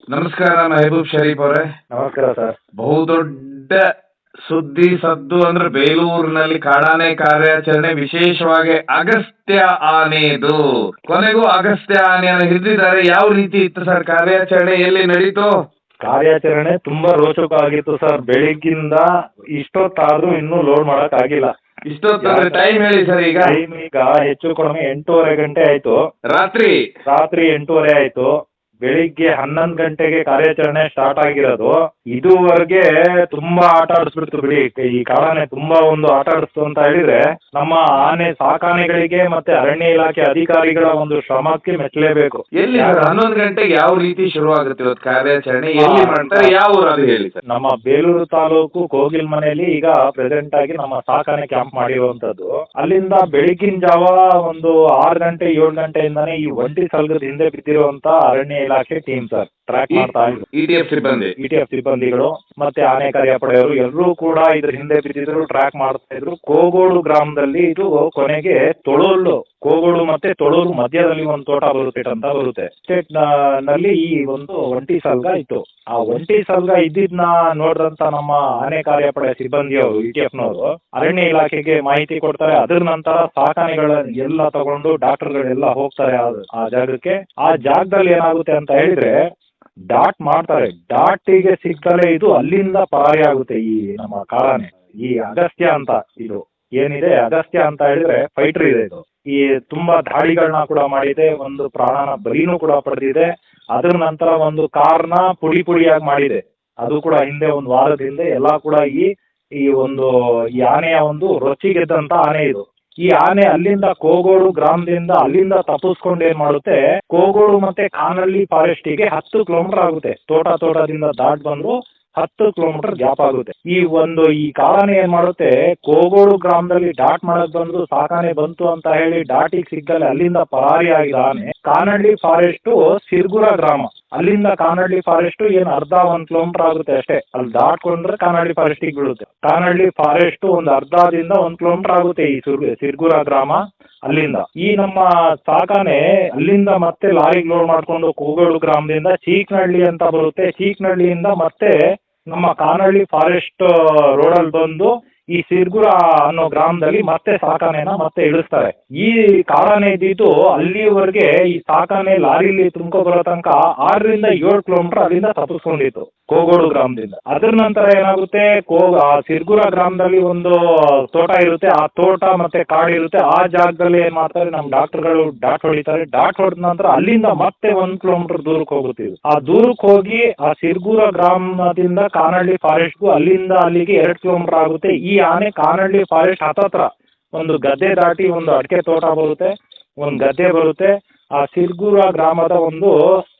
ನಮಸ್ಕಾರ ಮೆಹಬೂಬ್ ಶರೀಫ್ ಅವರೇ. ನಮಸ್ಕಾರ ಸರ್. ಬಹುದೊಡ್ಡ ಸುದ್ದಿ ಸದ್ದು ಅಂದ್ರೆ ಬೇಲೂರಿನಲ್ಲಿ ಕಾಡಾನೆ ಕಾರ್ಯಾಚರಣೆ, ವಿಶೇಷವಾಗಿ ಅಗಸ್ತ್ಯ ಆನೆದು. ಕೊನೆಗೂ ಅಗಸ್ತ್ಯ ಆನೆಯನ್ನು ಹಿಡಿದಿದ್ದಾರೆ. ಯಾವ ರೀತಿ ಇತ್ತು ಸರ್ ಕಾರ್ಯಾಚರಣೆ, ಎಲ್ಲಿ ನಡೀತು? ಕಾರ್ಯಾಚರಣೆ ತುಂಬಾ ರೋಚಕ ಆಗಿತ್ತು ಸರ್. ಬೆಳಿಗ್ಗಿಂದ ಇಷ್ಟೊತ್ತಾದ್ರೂ ಇನ್ನೂ ಲೋಡ್ ಮಾಡಕ್ ಆಗಿಲ್ಲ. ಇಷ್ಟೊತ್ತಂದ್ರೆ ಟೈಮ್ ಹೇಳಿ ಸರ್. ಈಗ ಟೈಮ್ ಈಗ ಹೆಚ್ಚು ಕಡಿಮೆ 8:30 ಗಂಟೆ ಆಯ್ತು. ರಾತ್ರಿ 8:30 ಆಯ್ತು. ಬೆಳಿಗ್ಗೆ 11 ಗಂಟೆಗೆ ಕಾರ್ಯಾಚರಣೆ ಸ್ಟಾರ್ಟ್ ಆಗಿರೋದು. ಇದುವರೆಗೆ ತುಂಬಾ ಆಟ ಆಡಿಸ್ಬಿಡ್ತು ಬಿಡಿ. ಈ ಕಾಡಾನೆ ತುಂಬಾ ಒಂದು ಆಟ ಆಡಿಸ್ತು ಅಂತ ಹೇಳಿದ್ರೆ ನಮ್ಮ ಆನೆ ಸಾಕಾನೆಗಳಿಗೆ ಮತ್ತೆ ಅರಣ್ಯ ಇಲಾಖೆ ಅಧಿಕಾರಿಗಳ ಒಂದು ಶ್ರಮಕ್ಕೆ ಮೆಚ್ಚಲೇಬೇಕು. ಎಲ್ಲಿ ಸರ್ 11 ಗಂಟೆಗೆ ಯಾವ ರೀತಿ ಶುರುವಾಗುತ್ತೆ ಇವತ್ತು ಕಾರ್ಯಾಚರಣೆ, ಎಲ್ಲಿ ಮಾಡ್ತಾರೆ, ಯಾವ ಊರು ಅದು ಹೇಳಿ ಸರ್? ನಮ್ಮ ಬೇಲೂರು ತಾಲೂಕು ಕೋಗಿಲ್ ಮನೆಯಲ್ಲಿ ಈಗ ಪ್ರೆಸೆಂಟ್ ಆಗಿ ನಮ್ಮ ಸಾಕಾನೆ ಕ್ಯಾಂಪ್ ಮಾಡಿರುವಂತದ್ದು. ಅಲ್ಲಿಂದ ಬೆಳಿಗಿನ ಜಾವ ಒಂದು 6 ಗಂಟೆ 7 ಗಂಟೆಯಿಂದಾನೇ ಈ ಒಂಟಿ ಸಲಗದ ಹಿಂದೆ ಬಿದ್ದಿರುವಂತ ಅರಣ್ಯ ಇಲಾಖೆ ಟೀಮ್ ಸರ್ ಟ್ರ್ಯಾಕ್ ಮಾಡ್ತಾ ಇದ್ರು. ಇಟಿಎಫ್ ಸಿಬ್ಬಂದಿಗಳು ಮತ್ತೆ ಆನೆ ಕಾರ್ಯಪಡೆಯವರು ಎಲ್ಲರೂ ಕೂಡ ಇದ್ರ ಹಿಂದೆ ಬಿದ್ದಿದ್ರು, ಟ್ರ್ಯಾಕ್ ಮಾಡ್ತಾ ಇದ್ರು. ಕೋಗೋಡು ಗ್ರಾಮದಲ್ಲಿ ಇದು ಕೊನೆಗೆ ಕೋಗೋಡು ಮತ್ತೆ ತೊಳೂರು ಮಧ್ಯದಲ್ಲಿ ಒಂದು ತೋಟ ಬರುತ್ತೆ. ಸ್ಟೇಟ್ ನಲ್ಲಿ ಈ ಒಂದು ಒಂಟಿ ಸಲ್ಗ ಇತ್ತು. ಆ ಒಂಟಿ ಸಲ್ಗ ಇದ್ದಿದ್ನ ನೋಡಿದಂತ ನಮ್ಮ ಆನೆ ಕಾರ್ಯಪಡೆ ಸಿಬ್ಬಂದಿಯವರು ಇಟಿಎಫ್ನವರು ಅರಣ್ಯ ಇಲಾಖೆಗೆ ಮಾಹಿತಿ ಕೊಡ್ತಾರೆ. ಅದ್ರ ನಂತರ ಸಾಕಾನೆಗಳ ಎಲ್ಲ ತಗೊಂಡು ಡಾಕ್ಟರ್ಗಳೆಲ್ಲ ಹೋಗ್ತಾರೆ ಆ ಜಾಗಕ್ಕೆ. ಆ ಜಾಗದಲ್ಲಿ ಏನಾಗುತ್ತೆ ಅಂತ ಹೇಳಿದ್ರೆ ಡಾಟ್ ಮಾಡ್ತಾರೆ. ಡಾಟಿಗೆ ಸಿಗ್ತಲೇ ಇದು ಅಲ್ಲಿಂದ ಪರಾರಿ ಆಗುತ್ತೆ ಈ ನಮ್ಮ ಕಾಡಾನೆ. ಈ ಅಗಸ್ತ್ಯ ಅಂತ ಇದು ಏನಿದೆ, ಅಗಸ್ತ್ಯ ಅಂತ ಹೇಳಿದ್ರೆ ಫೈಟರ್ ಇದೆ. ಇದು ಈ ತುಂಬಾ ದಾಳಿಗಳನ್ನ ಕೂಡ ಮಾಡಿದೆ, ಒಂದು ಪ್ರಾಣನ ಬಲಿನೂ ಕೂಡ ಪಡೆದಿದೆ. ಅದ್ರ ನಂತರ ಒಂದು ಕಾರ್ನ ಪುಡಿಯಾಗಿ ಮಾಡಿದೆ. ಅದು ಕೂಡ ಹಿಂದೆ ಒಂದು ವಾರದ ಹಿಂದೆ ಎಲ್ಲ ಕೂಡ ಈ ಆನೆಯ ಒಂದು ರೊಚ್ಚಿಗೆದ್ದಂತ ಆನೆ ಇದು. ಈ ಆನೆ ಅಲ್ಲಿಂದ ಕೋಗೋಡು ಗ್ರಾಮದಿಂದ ಅಲ್ಲಿಂದ ತಪ್ಪಿಸ್ಕೊಂಡು ಏನ್ ಮಾಡುತ್ತೆ, ಕೋಗೋಡು ಮತ್ತೆ ಕಾನಹಳ್ಳಿ ಫಾರೆಸ್ಟಿಗೆ 10 ಕಿಲೋಮೀಟರ್ ಆಗುತ್ತೆ. ತೋಟದಿಂದ ದಾಟ್ ಬಂದು 10 ಕಿಲೋಮೀಟರ್ ಗ್ಯಾಪ್ ಆಗುತ್ತೆ. ಈ ಕಾಡಾನೆ ಏನ್ ಮಾಡುತ್ತೆ, ಕೋಗೋಡು ಗ್ರಾಮದಲ್ಲಿ ಡಾಟ್ ಮಾಡಕ್ ಬಂದು ಸಾಕಾನೆ ಬಂತು ಅಂತ ಹೇಳಿ ಡಾಟಿಗೆ ಸಿಕ್ಕಲ್ಲಿ ಅಲ್ಲಿಂದ ಪರಾರಿ ಆಗಿದ ಆನೆ ಕಾನಹಳ್ಳಿ ಫಾರೆಸ್ಟ್ ಸಿರ್ಗುರ ಗ್ರಾಮ, ಅಲ್ಲಿಂದ ಕಾನಹಳ್ಳಿ ಫಾರೆಸ್ಟ್ ಏನ್ ಅರ್ಧ 1 ಕಿಲೋಮೀಟರ್ ಆಗುತ್ತೆ ಅಷ್ಟೇ. ಅಲ್ಲಿ ದಾಟ್ಕೊಂಡ್ರೆ ಕಾನಹಳ್ಳಿ ಫಾರೆಸ್ಟಿಗೆ ಬೀಳುತ್ತೆ. ಕಾನಹಳ್ಳಿ ಫಾರೆಸ್ಟ್ ಒಂದು ಅರ್ಧದಿಂದ 1 ಕಿಲೋಮೀಟರ್ ಆಗುತ್ತೆ ಈ ಸಿರ್ಗುರ ಗ್ರಾಮ. ಅಲ್ಲಿಂದ ಈ ನಮ್ಮ ಸಾಕಾನೆ ಅಲ್ಲಿಂದ ಮತ್ತೆ ಲಾರಿಗೆ ಲೋಡ್ ಮಾಡ್ಕೊಂಡು ಕೋಗೋಡು ಗ್ರಾಮದಿಂದ ಚೀಕ್ನಹಳ್ಳಿ ಅಂತ ಬರುತ್ತೆ. ಚೀಕ್ನಹಳ್ಳಿಯಿಂದ ಮತ್ತೆ ನಮ್ಮ ಕಾನಹಳ್ಳಿ ಫಾರೆಸ್ಟ್ ರೋಡಲ್ಲಿ ಬಂದು ಈ ಸಿರ್ಗುರ ಅನ್ನೋ ಗ್ರಾಮದಲ್ಲಿ ಮತ್ತೆ ಸಾಕಾನೆನ ಮತ್ತೆ ಇಳಿಸ್ತಾರೆ. ಈ ಕಾಡಾನೆ ಇದ್ದಿದ್ದು ಅಲ್ಲಿವರೆಗೆ ಈ ಸಾಕಾನೆ ಲಾರಿಲಿ ತುಂಬ್ಕೊ ಬರೋ ತನಕ 6ರಿಂದ 7 ಕಿಲೋಮೀಟರ್ ಅಲ್ಲಿಂದ ತಪ್ಪಿಸ್ಕೊಂಡಿತ್ತು ಕೋಗೋಡು ಗ್ರಾಮದಿಂದ. ಅದ್ರ ನಂತರ ಏನಾಗುತ್ತೆ, ಸಿರ್ಗುರ ಗ್ರಾಮದಲ್ಲಿ ಒಂದು ತೋಟ ಇರುತ್ತೆ. ಆ ತೋಟ ಮತ್ತೆ ಕಾಡು ಇರುತ್ತೆ. ಆ ಜಾಗದಲ್ಲಿ ಏನ್ ಮಾಡ್ತಾರೆ, ನಮ್ಮ ಡಾಕ್ಟರ್ಗಳು ಡಾಟ್ ಹೊಡಿತಾರೆ. ಡಾಟ್ ಹೊಡೆದ ನಂತರ ಅಲ್ಲಿಂದ ಮತ್ತೆ 1 ಕಿಲೋಮೀಟರ್ ದೂರಕ್ಕೆ ಹೋಗುತ್ತೆ. ಆ ದೂರಕ್ಕೆ ಹೋಗಿ ಆ ಸಿರ್ಗುರ ಗ್ರಾಮದಿಂದ ಕಾನಹಳ್ಳಿ ಫಾರೆಸ್ಟ್ಗೂ ಅಲ್ಲಿಂದ ಅಲ್ಲಿಗೆ 2 ಕಿಲೋಮೀಟರ್ ಆಗುತ್ತೆ. ಈ ಆನೆ ಕಾನಹಳ್ಳಿ ಫಾರೆಸ್ಟ್ ಹತ್ರ ಒಂದು ಗದ್ದೆ ದಾಟಿ ಒಂದು ಅಡಿಕೆ ತೋಟ ಬರುತ್ತೆ, ಒಂದು ಗದ್ದೆ ಬರುತ್ತೆ. ಆ ಸಿರ್ಗುರ ಗ್ರಾಮದ ಒಂದು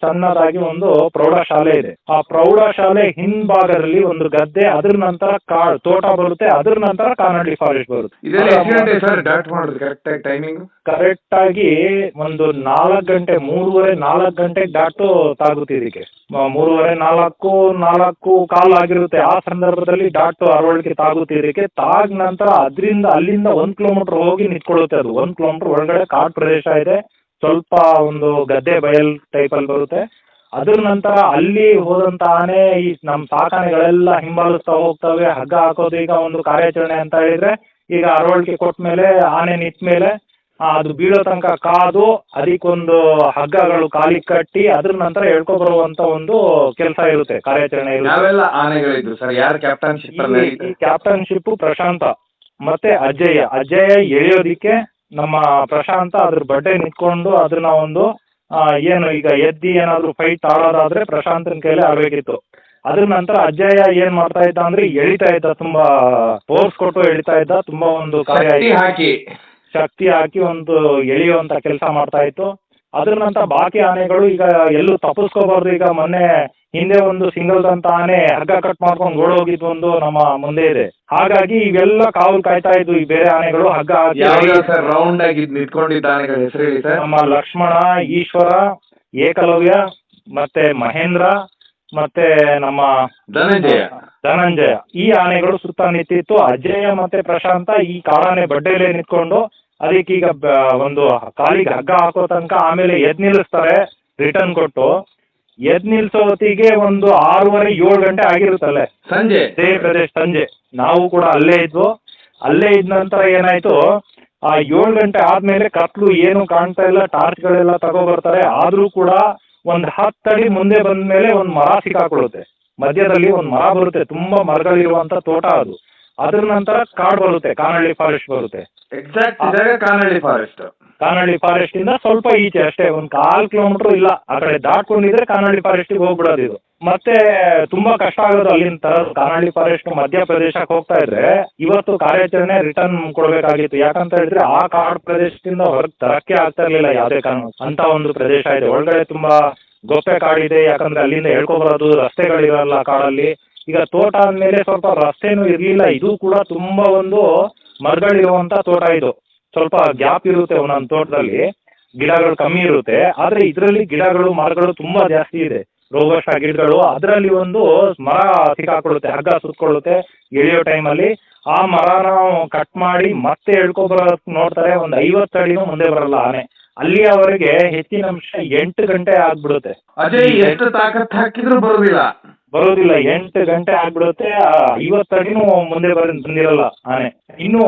ಸಣ್ಣದಾಗಿ ಒಂದು ಪ್ರೌಢಶಾಲೆ ಇದೆ. ಆ ಪ್ರೌಢಶಾಲೆ ಹಿಂಭಾಗದಲ್ಲಿ ಒಂದು ಗದ್ದೆ, ಅದ್ರ ನಂತರ ತೋಟ ಬರುತ್ತೆ. ಅದ್ರ ನಂತರ ಕಾನಹಳ್ಳಿ ಫಾರೆಸ್ಟ್ ಬರುತ್ತೆ. ಕರೆಕ್ಟ್ ಆಗಿ ಒಂದು 4 ಗಂಟೆ 3:30-4 ಗಂಟೆಗೆ ಡಾಟು ತಾಗುತ್ತೆ. ಇದಕ್ಕೆ 3:30-4 ಕಾಲ್ ಆಗಿರುತ್ತೆ. ಆ ಸಂದರ್ಭದಲ್ಲಿ ಡಾಟು ಅರವಳಿಕೆ ತಾಗುತ್ತೆ. ಇದಕ್ಕೆ ತಾಗ್ ನಂತರ ಅಲ್ಲಿಂದ 1 ಕಿಲೋಮೀಟರ್ ಹೋಗಿ ನಿಂತ್ಕೊಳ್ಳುತ್ತೆ. ಅದು 1 ಕಿಲೋಮೀಟರ್ ಒಳಗಡೆ ಕಾಡು ಪ್ರದೇಶ ಇದೆ. ಸ್ವಲ್ಪ ಒಂದು ಗದ್ದೆ ಬಯಲ್ ಟೈಪ್ ಅಲ್ಲಿ ಬರುತ್ತೆ. ಅದ್ರ ನಂತರ ಅಲ್ಲಿ ಹೋದಂತ ಆನೆ ಈ ನಮ್ ಸಾಕಾನೆಗಳೆಲ್ಲ ಹಿಂಬಾಲಿಸ್ತಾ ಹೋಗ್ತವೆ. ಹಗ್ಗ ಹಾಕೋದು ಈಗ ಒಂದು ಕಾರ್ಯಾಚರಣೆ ಅಂತ ಹೇಳಿದ್ರೆ, ಈಗ ಅರವಳಿಕೆ ಕೊಟ್ಟ ಮೇಲೆ ಆನೆ ನಿಂತ ಮೇಲೆ ಅದು ಬೀಳೋ ತನಕ ಕಾದು ಅದಕ್ಕೊಂದು ಹಗ್ಗಗಳು ಕಾಲಿಗೆ ಕಟ್ಟಿ ಅದ್ರ ನಂತರ ಎಳ್ಕೊ ಬರುವಂತ ಒಂದು ಕೆಲಸ ಇರುತ್ತೆ, ಕಾರ್ಯಾಚರಣೆ ಇರುತ್ತೆ. ಈ ಕ್ಯಾಪ್ಟನ್ಶಿಪ್ ಪ್ರಶಾಂತ ಮತ್ತೆ ಅಜಯ ಎಳೆಯೋದಿಕ್ಕೆ ನಮ್ಮ ಪ್ರಶಾಂತ ಅದ್ರ ಬಡ್ಡೆ ನಿಂತ್ಕೊಂಡು ಅದನ್ನ ಒಂದು ಏನು ಈಗ ಏನಾದ್ರು ಫೈಟ್ ಆಡೋದಾದ್ರೆ ಪ್ರಶಾಂತನ ಕೈಲೇ ಆಗ್ಬೇಕಿತ್ತು. ಅದ್ರ ನಂತರ ಅಜಯ ಏನ್ ಮಾಡ್ತಾ ಇದ್ದ ಅಂದ್ರೆ ಎಳಿತಾ ಇದ್ದ, ತುಂಬಾ ಫೋರ್ಸ್ ಕೊಟ್ಟು ಎಳಿತಾ ಇದ್ದ. ತುಂಬಾ ಒಂದು ಶಕ್ತಿ ಹಾಕಿ ಒಂದು ಎಳೆಯುವಂತ ಕೆಲಸ ಮಾಡ್ತಾ ಇತ್ತು. ಅದ್ರ ನಂತರ ಬಾಕಿ ಆನೆಗಳು ಈಗ ಎಲ್ಲೂ ತಪ್ಪಿಸ್ಕೋಬಾರ್ದು. ಈಗ ಮೊನ್ನೆ ಹಿಂದೆ ಒಂದು ಸಿಂಗಲ್ ಅಂತ ಆನೆ ಹಗ್ಗ ಕಟ್ ಮಾಡ್ಕೊಂಡು ಓಡೋಗಿದ್ದು ಒಂದು ನಮ್ಮ ಮುಂದೆ ಇದೆ. ಹಾಗಾಗಿ ಇವೆಲ್ಲ ಕಾವಲು ಕಾಯ್ತಾ ಇದ್ವು ಈ ಬೇರೆ ಆನೆಗಳು ಹಗ್ಗ ರೌಂಡ್ ಆಗಿ ನಿಂತ್ಕೊಂಡಿದ್ದ ಆನೆಗಳ ಹೆಸರು ಹೇಳಿ ಸರ್? ನಮ್ಮ ಲಕ್ಷ್ಮಣ, ಈಶ್ವರ, ಏಕಲವ್ಯ, ಮತ್ತೆ ಮಹೇಂದ್ರ, ಮತ್ತೆ ನಮ್ಮ ಧನಂಜಯ. ಈ ಆನೆಗಳು ಸುತ್ತ ನಿಂತಿತ್ತು. ಅಜಯ ಮತ್ತೆ ಪ್ರಶಾಂತ ಈ ಕಾಡಾನೆ ಬಡ್ಡೆಯಲ್ಲೇ ನಿಂತ್ಕೊಂಡು ಅದಕ್ಕೀಗ ಒಂದು ಕಾಲಿಗೆ ಹಗ್ಗ ಹಾಕೋ ತನಕ ಆಮೇಲೆ ಎದ್ ನಿಲ್ಲಿಸ್ತಾರೆ ರಿಟರ್ನ್ ಕೊಟ್ಟು. ಎದ್ ನಿಲ್ಸೋ ಹೊತ್ತಿಗೆ ಒಂದು 6:30-7 ಗಂಟೆ ಆಗಿರುತ್ತಲ್ಲೇ ಸಂಜೆ. ಅದೇ ಪ್ರದೇಶ ಸಂಜೆ. ನಾವು ಕೂಡ ಅಲ್ಲೇ ಇದ್ವು. ಅಲ್ಲೇ ಇದ್ದ ನಂತರ ಏನಾಯ್ತು, ಆ 7 ಗಂಟೆ ಆದ್ಮೇಲೆ ಕತ್ಲು ಏನು ಕಾಣ್ತಾ ಇಲ್ಲ, ಟಾರ್ಚ್ಗಳೆಲ್ಲ ತಗೋ ಬರ್ತಾರೆ. ಆದ್ರೂ ಕೂಡ ಒಂದ್ 10 ಅಡಿ ಮುಂದೆ ಬಂದ್ಮೇಲೆ ಒಂದ್ ಮರ ಸಿಕ್ಕಾಕೊಳ್ಳುತ್ತೆ. ಮಧ್ಯದಲ್ಲಿ ಒಂದ್ ಮರ ಬರುತ್ತೆ, ತುಂಬಾ ಮರಗಳಿರುವಂತ ತೋಟ ಅದು. ಅದ್ರ ನಂತರ ಕಾಡ್ ಬರುತ್ತೆ, ಕಾನಹಳ್ಳಿ ಫಾರೆಸ್ಟ್ ಬರುತ್ತೆ. ಎಕ್ಸಾಕ್ಟ್ ಇದಾಗ ಕಾನಹಳ್ಳಿ ಫಾರೆಸ್ಟ್. ಕಾನಹಳ್ಳಿ ಫಾರೆಸ್ಟ್ ಇಂದ ಸ್ವಲ್ಪ ಈಚೆ ಅಷ್ಟೇ, ಒಂದ್ 1/4 ಕಿಲೋಮೀಟರ್ ಇಲ್ಲ, ಆ ಕಡೆ ದಾಟ್ಕೊಂಡಿದ್ರೆ ಕಾನಹಳ್ಳಿ ಫಾರೆಸ್ಟಿಗೆ ಹೋಗ್ಬಿಡೋದು ಇದು. ಮತ್ತೆ ತುಂಬಾ ಕಷ್ಟ ಆಗೋದು ಅಲ್ಲಿಂದ ತರೋದು. ಕಾನಹಳ್ಳಿ ಫಾರೆಸ್ಟ್ ಮಧ್ಯಪ್ರದೇಶಕ್ಕೆ ಹೋಗ್ತಾ ಇದ್ರೆ ಇವತ್ತು ಕಾರ್ಯಾಚರಣೆ ರಿಟರ್ನ್ ಕೊಡ್ಬೇಕಾಗಿತ್ತು. ಯಾಕಂತ ಹೇಳಿದ್ರೆ ಆ ಕಾಡು ಪ್ರದೇಶದಿಂದ ಹೊರಗೆ ತರಕ್ಕೆ ಆಗ್ತಾ ಇರ್ಲಿಲ್ಲ ಯಾವುದೇ ಕಾರಣ. ಅಂತ ಒಂದು ಪ್ರದೇಶ ಇದೆ. ಒಳಗಡೆ ತುಂಬಾ ಗೊಪ್ಪೆ ಕಾಡಿದೆ. ಯಾಕಂದ್ರೆ ಅಲ್ಲಿಂದ ಹೇಳ್ಕೊಬರೋದು ರಸ್ತೆಗಳಿರಲ್ಲ ಕಾಡಲ್ಲಿ. ಈಗ ತೋಟ ಅಂದ್ಮೇಲೆ ಸ್ವಲ್ಪ ರಸ್ತೆನೂ ಇರ್ಲಿಲ್ಲ. ಇದು ಕೂಡ ತುಂಬಾ ಒಂದು ಮರಗಳಿರುವಂತ ತೋಟ ಇದು. ಸ್ವಲ್ಪ ಗ್ಯಾಪ್ ಇರುತ್ತೆ ಒಂದೊಂದು ತೋಟದಲ್ಲಿ, ಗಿಡಗಳು ಕಮ್ಮಿ ಇರುತ್ತೆ. ಆದ್ರೆ ಇದರಲ್ಲಿ ಗಿಡಗಳು ಮರಗಳು ತುಂಬಾ ಜಾಸ್ತಿ ಇದೆ, ರೋಬಸ್ಟ ಗಿಡಗಳು. ಅದರಲ್ಲಿ ಒಂದು ಮರ ಸಿಕ್ಕಾಕೊಳ್ಳುತ್ತೆ, ಹಗ್ಗ ಸುತ್ಕೊಳ್ಳುತ್ತೆ ಎಳೆಯೋ ಟೈಮಲ್ಲಿ. ಆ ಮರನ ಕಟ್ ಮಾಡಿ ಮತ್ತೆ ಎಳ್ಕೊಬರೋಕ್ ನೋಡ್ತಾರೆ. ಒಂದು 50 ಅಡಿನೂ ಮುಂದೆ ಬರಲ್ಲ ಆನೆ. ಅಲ್ಲಿಯವರೆಗೆ ಹೆಚ್ಚಿನ ಅಂಶ 8 ಗಂಟೆ ಆಗ್ಬಿಡುತ್ತೆ. ಅಜಯ್, ಎಷ್ಟು ತಾಕತ್ ಹಾಕಿದ್ರು ಬರುದಿಲ್ಲ. 8 ಗಂಟೆ ಆಗ್ಬಿಡುತ್ತೆ. 50 ಅಡಿನೂ ಮುಂದೆ ಬಂದಿರಲ್ಲ ಆನೆ. ಇನ್ನು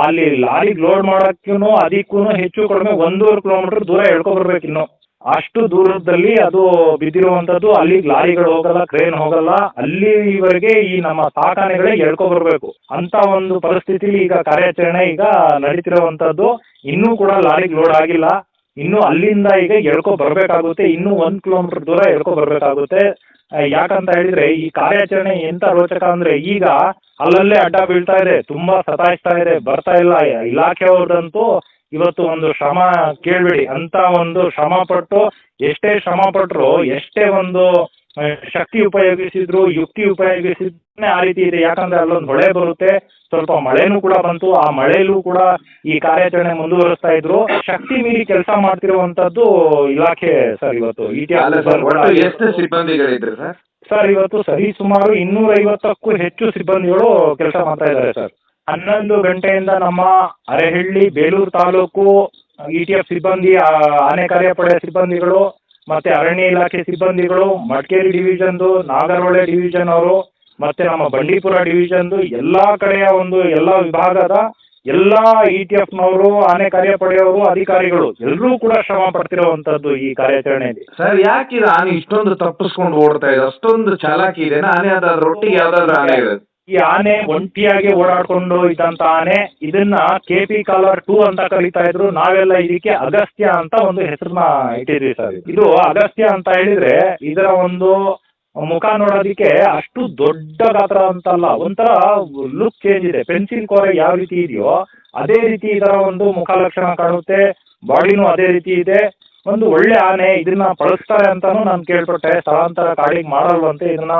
ಅಲ್ಲಿ ಲಾರಿ ಲೋಡ್ ಮಾಡಕ್ಕೂ ಅದಕ್ಕೂ ಹೆಚ್ಚು ಕಡಿಮೆ 1.5 ಕಿಲೋಮೀಟರ್ ದೂರ ಎಳ್ಕೊಬರ್ಬೇಕು. ಇನ್ನು ಅಷ್ಟು ದೂರದಲ್ಲಿ ಅದು ಬಿದ್ದಿರುವಂತದ್ದು. ಅಲ್ಲಿ ಲಾರಿಗಳು ಹೋಗಲ್ಲ, ಕ್ರೇನ್ ಹೋಗಲ್ಲ. ಅಲ್ಲಿವರೆಗೆ ಈ ನಮ್ಮ ಸಾಕಾನೆಗಳೇ ಎಳ್ಕೊಬರ್ಬೇಕು. ಅಂತ ಒಂದು ಪರಿಸ್ಥಿತಿ ಈಗ ಕಾರ್ಯಾಚರಣೆ ಈಗ ನಡೀತಿರುವಂತದ್ದು. ಇನ್ನೂ ಕೂಡ ಲಾರಿಗೆ ಲೋಡ್ ಆಗಿಲ್ಲ. ಇನ್ನು ಅಲ್ಲಿಂದ ಈಗ ಎಳ್ಕೊ ಬರ್ಬೇಕಾಗುತ್ತೆ. ಇನ್ನೂ 1 ಕಿಲೋಮೀಟರ್ ದೂರ ಎಳ್ಕೊ ಬರ್ಬೇಕಾಗುತ್ತೆ. ಯಾಕಂತ ಹೇಳಿದ್ರೆ ಈ ಕಾರ್ಯಾಚರಣೆ ಎಂತ ರೋಚಕ ಅಂದ್ರೆ, ಈಗ ಅಲ್ಲಲ್ಲೇ ಅಡ್ಡ ಬೀಳ್ತಾ ಇದೆ, ತುಂಬಾ ಸತಾಯಿಸ್ತಾ ಇದೆ, ಬರ್ತಾ ಇಲ್ಲ. ಇಲಾಖೆಯವ್ರದಂತೂ ಇವತ್ತು ಒಂದು ಶ್ರಮ ಕೇಳ್ಬೇಡಿ. ಅಂತ ಒಂದು ಶ್ರಮ ಪಟ್ಟು, ಎಷ್ಟೇ ಶ್ರಮ ಪಟ್ರು, ಎಷ್ಟೇ ಒಂದು ಶಕ್ತಿ ಉಪಯೋಗಿಸಿದ್ರು, ಯುಕ್ತಿ ಉಪಯೋಗಿಸಿದ್ರೆ ಆ ರೀತಿ ಇದೆ. ಯಾಕಂದ್ರೆ ಅಲ್ಲೊಂದು ಹೊಳೆ ಬರುತ್ತೆ, ಸ್ವಲ್ಪ ಮಳೆನೂ ಕೂಡ ಬಂತು. ಆ ಮಳೆಯಲ್ಲೂ ಕೂಡ ಈ ಕಾರ್ಯಾಚರಣೆ ಮುಂದುವರಿಸ್ತಾ ಇದ್ರು. ಶಕ್ತಿ ಮೀರಿ ಕೆಲಸ ಮಾಡ್ತಿರುವಂತದ್ದು ಇಲಾಖೆ ಸರ್. ಇವತ್ತು ಎಷ್ಟು ಸಿಬ್ಬಂದಿಗಳಿದ್ರು ಸರ್? ಸರ್ ಇವತ್ತು ಸರಿ ಸುಮಾರು 250ಕ್ಕೂ ಹೆಚ್ಚು ಸಿಬ್ಬಂದಿಗಳು ಕೆಲಸ ಮಾಡ್ತಾ ಇದ್ದಾರೆ ಸರ್. 11 ಗಂಟೆಯಿಂದ ನಮ್ಮ ಅರೆಹಳ್ಳಿ, ಬೇಲೂರು ತಾಲೂಕು ETF ಸಿಬ್ಬಂದಿ, ಆನೆ ಕಾರ್ಯಪಡೆ ಸಿಬ್ಬಂದಿಗಳು, ಮತ್ತೆ ಅರಣ್ಯ ಇಲಾಖೆ ಸಿಬ್ಬಂದಿಗಳು, ಮಡಿಕೇರಿ ಡಿವಿಷನ್ದು, ನಾಗರಹೊಳೆ ಡಿವಿಷನ್ ಅವರು, ಮತ್ತೆ ನಮ್ಮ ಬಂಡೀಪುರ ಡಿವಿಷನ್ದು, ಎಲ್ಲಾ ಕಡೆಯ ಒಂದು ಎಲ್ಲಾ ವಿಭಾಗದ ಎಲ್ಲಾ ETF ನವರು, ಆನೆ ಕಾರ್ಯಪಡೆಯವರು, ಅಧಿಕಾರಿಗಳು ಎಲ್ಲರೂ ಕೂಡ ಶ್ರಮ ಪಡ್ತಿರುವಂತದ್ದು ಈ ಕಾರ್ಯಾಚರಣೆಯಲ್ಲಿ. ಸರ್, ಯಾಕೆ ಆನೆ ಇಷ್ಟೊಂದು ತಪ್ಪಿಸ್ಕೊಂಡು ಓಡ್ತಾ ಇದೆ? ಅಷ್ಟೊಂದು ಚಾಲಾಕಿ ಇದೆ ಆನೆ? ಅದಾದ್ರ ಒಟ್ಟಿಗೆ ಯಾವ್ದಾದ್ರು ಆನೆ ಇರೋದು? ಈ ಆನೆ ಒಂಟಿಯಾಗಿ ಓಡಾಡ್ಕೊಂಡು ಇದ್ದಂತ ಆನೆ. ಇದನ್ನ KP ಕಾಲರ್ 2 ಅಂತ ಕರೀತಾ ಇದ್ರು. ನಾವೆಲ್ಲ ಇದಕ್ಕೆ ಅಗಸ್ತ್ಯ ಅಂತ ಒಂದು ಹೆಸರನ್ನ ಇಟ್ಟಿದ್ವಿ ಸರ್. ಇದು ಅಗಸ್ತ್ಯ ಅಂತ ಹೇಳಿದ್ರೆ ಇದರ ಒಂದು ಮುಖ ನೋಡೋದಿಕ್ಕೆ ಅಷ್ಟು ದೊಡ್ಡ ಗಾತ್ರ ಅಂತಲ್ಲ, ಒಂಥರ ಲುಕ್ ಚೇಂಜ್ ಇದೆ. ಪೆನ್ಸಿಲ್ ಕೋರೆ ಯಾವ ರೀತಿ ಇದೆಯೋ ಅದೇ ರೀತಿ ಇದರ ಒಂದು ಮುಖ ಲಕ್ಷಣ ಕಾಣುತ್ತೆ. ಬಾಡಿನೂ ಅದೇ ರೀತಿ ಇದೆ. ಒಂದು ಒಳ್ಳೆ ಆನೆ. ಇದನ್ನ ಬಳಸ್ತಾರೆ ಅಂತಾನು ನಾನು ಕೇಳ್ಪಟ್ಟೆ. ಸ್ಥಳಾಂತರ ಕಾಡಿಗೆ ಮಾಡಲ್ವಂತೆ, ಇದನ್ನ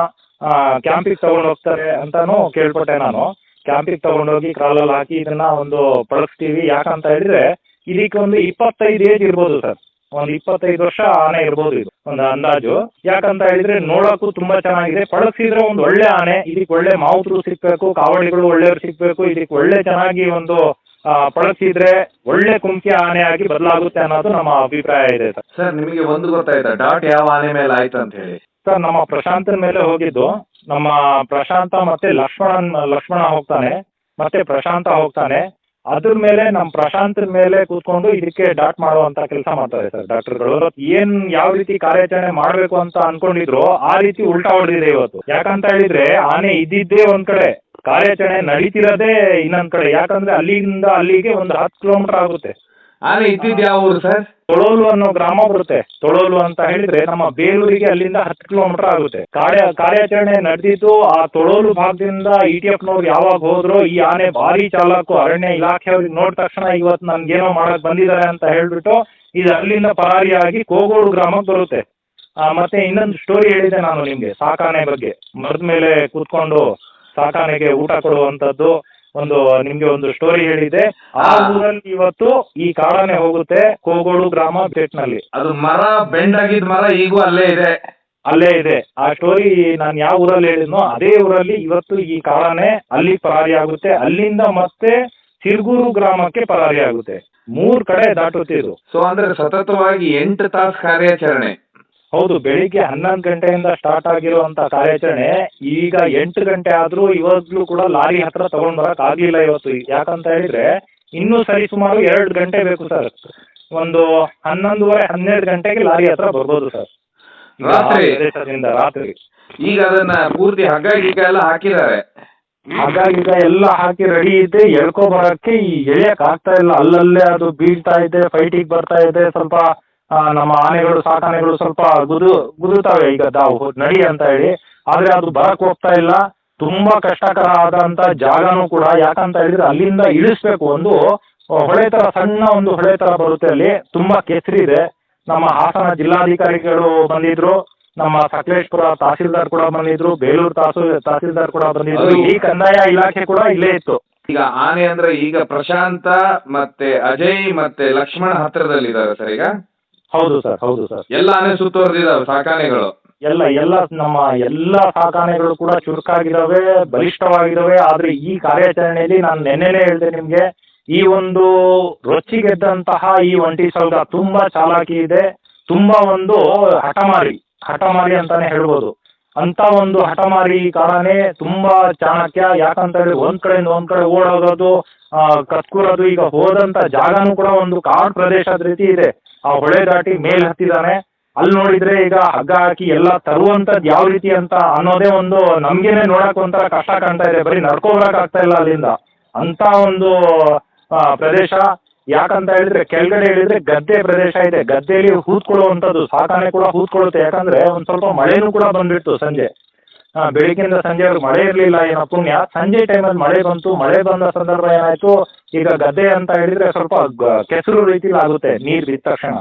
ಕ್ಯಾಂಪಿಗೆ ತಗೊಂಡು ಹೋಗ್ತಾರೆ ಅಂತಾನು ಕೇಳ್ಪಟ್ಟೆ ನಾನು. ಕ್ಯಾಂಪಿಗೆ ತಗೊಂಡೋಗಿ ಕ್ರಾಲಲ್ಲಿ ಹಾಕಿ ಇದನ್ನ ಒಂದು ಬಳಸ್ತೀವಿ. ಯಾಕಂತ ಹೇಳಿದ್ರೆ ಇದಕ್ಕೆ ಒಂದು 25 ಏಜ್ ಇರ್ಬೋದು ಸರ್. ಒಂದು 25 ವರ್ಷ ಆನೆ ಇರ್ಬೋದು ಇದು, ಒಂದು ಅಂದಾಜು. ಯಾಕಂತ ಹೇಳಿದ್ರೆ ನೋಡೋಕ್ಕೂ ತುಂಬಾ ಚೆನ್ನಾಗಿದೆ. ಪಳಗಿಸಿದ್ರೆ ಒಂದು ಒಳ್ಳೆ ಆನೆ. ಇದಕ್ಕೆ ಒಳ್ಳೆ ಮಾವುತರು ಸಿಕ್ಬೇಕು, ಕಾವಡಿಗಳು ಒಳ್ಳೆಯವ್ರು ಸಿಕ್ಬೇಕು. ಇದಕ್ಕೆ ಒಳ್ಳೆ ಚೆನ್ನಾಗಿ ಒಂದು ಪಳಗಿಸಿದ್ರೆ ಒಳ್ಳೆ ಕುಂಕಿ ಆನೆ ಆಗಿ ಬದಲಾಗುತ್ತೆ ಅನ್ನೋದು ನಮ್ಮ ಅಭಿಪ್ರಾಯ ಇದೆ ಸರ್. ಸರ್, ನಿಮಗೆ ಒಂದು ಗೊತ್ತಾಯ್ತಾ ಡಾಟ್ ಯಾವ ಆನೆ ಮೇಲೆ ಆಯ್ತು ಅಂತ ಹೇಳಿ? ಸರ್, ನಮ್ಮ ಪ್ರಶಾಂತನ ಮೇಲೆ ಹೋಗಿದ್ದು. ನಮ್ಮ ಪ್ರಶಾಂತ ಮತ್ತೆ ಲಕ್ಷ್ಮಣ ಹೋಗ್ತಾನೆ, ಮತ್ತೆ ಪ್ರಶಾಂತ ಹೋಗ್ತಾನೆ. ಅದ್ರ ಮೇಲೆ ನಮ್ಮ ಪ್ರಶಾಂತನ ಮೇಲೆ ಕೂತ್ಕೊಂಡು ಇದಕ್ಕೆ ಡಾಟ್ ಮಾಡುವಂತ ಕೆಲಸ ಮಾಡ್ತಾರೆ ಸರ್ ಡಾಕ್ಟರ್ಗಳು. ಏನ್ ಯಾವ ರೀತಿ ಕಾರ್ಯಾಚರಣೆ ಮಾಡ್ಬೇಕು ಅಂತ ಅನ್ಕೊಂಡಿದ್ರು ಆ ರೀತಿ ಉಲ್ಟಾ ಹೊಡೆದಿದೆ ಇವತ್ತು. ಯಾಕಂತ ಹೇಳಿದ್ರೆ ಆನೆ ಇದ್ದಿದ್ದೇ ಒಂದ್ ಕಡೆ, ಕಾರ್ಯಾಚರಣೆ ನಡೀತಿರೋದೇ ಇನ್ನೊಂದ್ ಕಡೆ. ಯಾಕಂದ್ರೆ ಅಲ್ಲಿಂದ ಅಲ್ಲಿಗೆ ಒಂದು 10 ಕಿಲೋಮೀಟರ್ ಆಗುತ್ತೆ. ಆನೆ ಇದ್ದಿದ್ದು ಯಾವ ಊರು ಸರ್? ತೊಳೋಲು ಅನ್ನೋ ಗ್ರಾಮ ಬರುತ್ತೆ. ತೊಳೋಲು ಅಂತ ಹೇಳಿದ್ರೆ ನಮ್ಮ ಬೇಲೂರಿಗೆ ಅಲ್ಲಿಂದ 10 ಕಿಲೋಮೀಟರ್ ಆಗುತ್ತೆ. ಕಾರ್ಯಾಚರಣೆ ನಡೆದಿದ್ದು ಆ ತೊಳೋಲು ಭಾಗದಿಂದ. ETF ನವ್ರು ಯಾವಾಗ ಹೋದ್ರು ಈ ಆನೆ ಭಾರಿ ಚಾಲಾಕು. ಅರಣ್ಯ ಇಲಾಖೆಯವ್ರಿಗೆ ನೋಡಿದ ತಕ್ಷಣ ಇವತ್ತು ನನ್ಗೇನೋ ಮಾಡಕ್ ಬಂದಿದ್ದಾರೆ ಅಂತ ಹೇಳ್ಬಿಟ್ಟು ಇದು ಅಲ್ಲಿಂದ ಪರಾರಿಯಾಗಿ ಕೋಗೋಡು ಗ್ರಾಮಕ್ಕೆ ಬರುತ್ತೆ. ಮತ್ತೆ ಇನ್ನೊಂದು ಸ್ಟೋರಿ ಹೇಳಿದೆ ನಾನು ನಿಮ್ಗೆ ಸಾಕಾನೆ ಬಗ್ಗೆ. ಮರದ ಮೇಲೆ ಕೂತ್ಕೊಂಡು ಸಾಕಾನೆಗೆ ಊಟ ಕೊಡುವಂತದ್ದು ಒಂದು ನಿಮ್ಗೆ ಒಂದು ಸ್ಟೋರಿ ಹೇಳಿದೆ. ಆ ಊರಲ್ಲಿ ಇವತ್ತು ಈ ಕಾಡಾನೆ ಹೋಗುತ್ತೆ, ಕೋಗೋಡು ಗ್ರಾಮ ಬೆಟ್ನಲ್ಲಿ. ಅದು ಮರ ಬೆಂಡಾಗಿದ್ದ ಮರ ಈಗೂ ಅಲ್ಲೇ ಇದೆ. ಆ ಸ್ಟೋರಿ ನಾನು ಯಾವ ಊರಲ್ಲಿ ಹೇಳಿದ್ನೋ ಅದೇ ಊರಲ್ಲಿ ಇವತ್ತು ಈ ಕಾಡಾನೆ ಅಲ್ಲಿ ಪರಾರಿ ಆಗುತ್ತೆ. ಅಲ್ಲಿಂದ ಮತ್ತೆ ಸಿರ್ಗೂರು ಗ್ರಾಮಕ್ಕೆ ಪರಾರಿ ಆಗುತ್ತೆ. 3 ಕಡೆ ದಾಟುತ್ತೆ ಇದು. ಸೊ ಅಂದ್ರೆ ಸತತವಾಗಿ 8 ತಾಸು ಕಾರ್ಯಾಚರಣೆ. ಹೌದು, ಬೆಳಿಗ್ಗೆ 11 ಗಂಟೆಯಿಂದ ಸ್ಟಾರ್ಟ್ ಆಗಿರುವಂತ ಕಾರ್ಯಾಚರಣೆ ಈಗ 8 ಗಂಟೆ ಆದ್ರೂ ಇವಾಗ್ಲೂ ಕೂಡ ಲಾರಿ ಹತ್ರ ತಗೊಂಡ್ ಬರಕ್ ಆಗ್ಲಿಲ್ಲ ಇವತ್ತು. ಯಾಕಂತ ಹೇಳಿದ್ರೆ ಇನ್ನೂ ಸರಿ ಸುಮಾರು 2 ಗಂಟೆ ಬೇಕು ಸರ್. ಒಂದು 11:30 12 ಗಂಟೆಗೆ ಲಾರಿ ಹತ್ರ ಬರ್ಬೋದು ಸರ್. ಈಗ ಆ ರಾತ್ರಿ? ಪ್ರದೇಶದಿಂದ ರಾತ್ರಿ. ಈಗ ಅದನ್ನ ಪೂರ್ತಿ ಹಗ್ಗ ಗಿಗ್ಗ ಎಲ್ಲ ಹಾಕಿದ್ದಾರೆ. ಹಾಗಾಗಿ ಈಗ ಎಲ್ಲ ಹಾಕಿ ರೆಡಿ ಇದೆ. ಎಳ್ಕೊ ಬರಕ್ಕೆ ಈ ಎಳೆಯಕ್ ಆಗ್ತಾ ಇಲ್ಲ, ಅಲ್ಲಲ್ಲೇ ಅದು ಬೀಳ್ತಾ ಇದೆ, ಫೈಟಿಗೆ ಬರ್ತಾ ಇದೆ. ಸ್ವಲ್ಪ ನಮ್ಮ ಆನೆಗಳು, ಸಾಕಾನೆಗಳು ಸ್ವಲ್ಪ ಗುದುತಾವೆ ಈಗ ನಡಿ ಅಂತ ಹೇಳಿ. ಆದ್ರೆ ಅದು ಬರಕ್ ಹೋಗ್ತಾ ಇಲ್ಲ. ತುಂಬಾ ಕಷ್ಟಕರ ಆದಂತ ಜಾಗನೂ ಕೂಡ. ಯಾಕಂತ ಹೇಳಿದ್ರೆ ಅಲ್ಲಿಂದ ಇಳಿಸ್ಬೇಕು. ಒಂದು ಹೊಳೆ ತರ, ಸಣ್ಣ ಒಂದು ಹೊಳೆ ತರ ಬರುತ್ತೆ, ಅಲ್ಲಿ ತುಂಬಾ ಕೆಸರಿ ಇದೆ. ನಮ್ಮ ಹಾಸನ ಜಿಲ್ಲಾಧಿಕಾರಿಗಳು ಬಂದಿದ್ರು, ನಮ್ಮ ಸಕಲೇಶ್ಪುರ ತಹಸೀಲ್ದಾರ್ ಕೂಡ ಬಂದಿದ್ರು, ಬೇಲೂರು ತಹಸೀಲ್ದಾರ್ ಕೂಡ ಬಂದಿದ್ರು, ಈ ಕಂದಾಯ ಇಲಾಖೆ ಕೂಡ ಇಲ್ಲೇ ಇತ್ತು. ಈಗ ಆನೆ ಅಂದ್ರೆ ಈಗ ಪ್ರಶಾಂತ ಮತ್ತೆ ಅಜಯ್ ಮತ್ತೆ ಲಕ್ಷ್ಮಣ ಹತ್ರದಲ್ಲಿದ್ದಾರೆ ಸರ್ ಈಗ. ಹೌದು ಸರ್, ಹೌದು ಸರ್. ಎಲ್ಲ ಆನೆ ಸುತ್ತುವರೆದಿದ್ದಾವೆ ಸಾಕಾನೆಗಳು. ಎಲ್ಲ ನಮ್ಮ ಎಲ್ಲ ಸಾಕಾನೆಗಳು ಕೂಡ ಚುರುಕಾಗಿದ್ದಾವೆ, ಬಲಿಷ್ಠವಾಗಿದ್ದಾವೆ. ಆದ್ರೆ ಈ ಕಾರ್ಯಾಚರಣೆಯಲ್ಲಿ ನಾನು ನೆನ್ನೆನೇ ಹೇಳಿದೆ ನಿಮ್ಗೆ, ಈ ಒಂದು ರೊಚ್ಚಿಗೆದ್ದಂತಹ ಈ ಒಂಟಿ ಸಲ್ಗ ತುಂಬಾ ಚಾಲಾಕಿ ಇದೆ, ತುಂಬಾ ಒಂದು ಹಠಮಾರಿ ಅಂತಾನೆ ಹೇಳ್ಬೋದು. ಅಂತ ಒಂದು ಹಠಮಾರಿ ಕಾರಣನೇ ತುಂಬಾ ಚಾಣಕ್ಯ. ಯಾಕಂತ ಹೇಳಿ ಒಂದ್ ಕಡೆಯಿಂದ ಒಂದ್ ಕಡೆ ಓಡೋಗೋದು, ಕತ್ಕೂರೋದು. ಈಗ ಹೋದಂತ ಜಾಗನೂ ಕೂಡ ಒಂದು ಕಾಡು ಪ್ರದೇಶದ ರೀತಿ ಇದೆ. ಆ ಹೊಳೆ ದಾಟಿ ಮೇಲ್ ಹತ್ತಿದಾನೆ. ಅಲ್ಲಿ ನೋಡಿದ್ರೆ ಈಗ ಹಗ್ಗ ಹಾಕಿ ಎಲ್ಲ ತರುವಂತದ್ ಯಾವ ರೀತಿ ಅಂತ ಅನ್ನೋದೇ ಒಂದು ನಮ್ಗೇನೆ ನೋಡಕ್ ಒಂಥರ ಕಷ್ಟ ಕಾಣ್ತಾ ಇದೆ. ಬರೀ ನಡ್ಕೊಬರಕ್ ಆಗ್ತಾ ಇಲ್ಲ ಅಲ್ಲಿಂದ. ಅಂತ ಒಂದು ಪ್ರದೇಶ. ಯಾಕಂತ ಹೇಳಿದ್ರೆ ಕೆಳಗಡೆ ಹೇಳಿದ್ರೆ ಗದ್ದೆ ಪ್ರದೇಶ ಇದೆ. ಗದ್ದೆಯಲ್ಲಿ ಹೂತ್ಕೊಳ್ಳುವಂಥದ್ದು, ಸಾಕಾನೆ ಕೂಡ ಹೂತ್ಕೊಳ್ಳುತ್ತೆ. ಯಾಕಂದ್ರೆ ಒಂದ್ ಸ್ವಲ್ಪ ಮಳೆನೂ ಕೂಡ ಬಂದ್ಬಿಡ್ತು ಸಂಜೆ. ಬೆಳಿಗ್ಗೆಯಿಂದ ಸಂಜೆವರೆಗೂ ಮಳೆ ಇರ್ಲಿಲ್ಲ, ಏನೋ ಪುಣ್ಯ. ಸಂಜೆ ಟೈಮಲ್ಲಿ ಮಳೆ ಬಂತು. ಮಳೆ ಬಂದ ಸಂದರ್ಭ ಏನಾಯ್ತು, ಈಗ ಗದ್ದೆ ಅಂತ ಹೇಳಿದ್ರೆ ಸ್ವಲ್ಪ ಕೆಸರು ರೀತಿಲಿ ಆಗುತ್ತೆ ನೀರ್ ಬಿದ್ದ ತಕ್ಷಣ.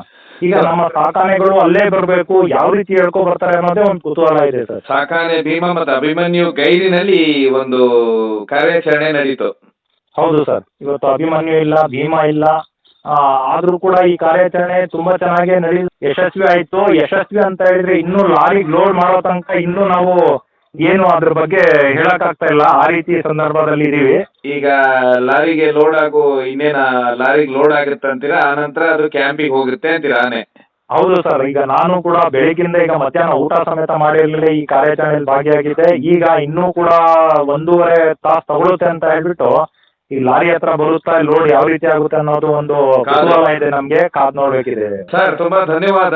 ಈಗ ನಮ್ಮ ಸಾಕಾನೆಗಳು ಅಲ್ಲೇ ಬರ್ಬೇಕು, ಯಾವ ರೀತಿ ಹೇಳ್ಕೊ ಬರ್ತಾರೆ ಅನ್ನೋದೇ ಒಂದು ಕುತೂಹಲ ಇದೆ ಸರ್. ಸಾಕಾನೆ ಭೀಮ ಮತ್ತು ಅಭಿಮನ್ಯು ಗೈರಿನಲ್ಲಿ ಒಂದು ಕಾರ್ಯಾಚರಣೆ ನಡೀತು. ಹೌದು ಸರ್, ಇವತ್ತು ಅಭಿಮನ್ಯು ಇಲ್ಲ, ಭೀಮ ಇಲ್ಲ. ಆದ್ರೂ ಕೂಡ ಈ ಕಾರ್ಯಾಚರಣೆ ತುಂಬಾ ಚೆನ್ನಾಗಿ ಯಶಸ್ವಿ ಆಯ್ತು. ಯಶಸ್ವಿ ಅಂತ ಹೇಳಿದ್ರೆ ಇನ್ನೂ ಲಾರಿ ಲೋಡ್ ಮಾಡೋ ತನಕ ಇನ್ನೂ ನಾವು ಏನು ಅದ್ರ ಬಗ್ಗೆ ಹೇಳಕ್ ಆಗ್ತಾ ಇಲ್ಲ. ಆ ರೀತಿ ಸಂದರ್ಭದಲ್ಲಿ ಇದೀವಿ. ಈಗ ಲಾರಿಗೆ ಲೋಡ್ ಲಾರಿಗೆ ಲೋಡ್ ಆಗುತ್ತೆ ಅಂತೀರಾ, ಆನಂತರ ಅದು ಕ್ಯಾಂಪಿಗೆ ಹೋಗುತ್ತೆ ಅಂತೀರಾ ಆನೆ? ಹೌದು ಸರ್, ಈಗ ನಾನು ಕೂಡ ಬೆಳಿಗ್ಗಿಂದ ಈಗ ಮಧ್ಯಾಹ್ನ ಊಟ ಸಮೇತ ಮಾಡಿರಲಿಲ್ಲ, ಈ ಕಾರ್ಯಾಚರಣೆಯಲ್ಲಿ ಭಾಗಿಯಾಗಿದೆ. ಈಗ ಇನ್ನೂ ಕೂಡ 1.5 ತಾಸು ತಗೊಳುತ್ತೆ ಅಂತ ಹೇಳ್ಬಿಟ್ಟು ಈ ಲಾರಿ ಹತ್ರ ಬರುತ್ತಾ, ಲೋಡ್ ಯಾವ ರೀತಿ ಆಗುತ್ತೆ ಅನ್ನೋದು ಒಂದು ಕುತೂಹಲ ಇದೆ ನಮ್ಗೆ. ಕಾದ್ ನೋಡ್ಬೇಕಿದೆ ಸರ್. ತುಂಬಾ ಧನ್ಯವಾದ.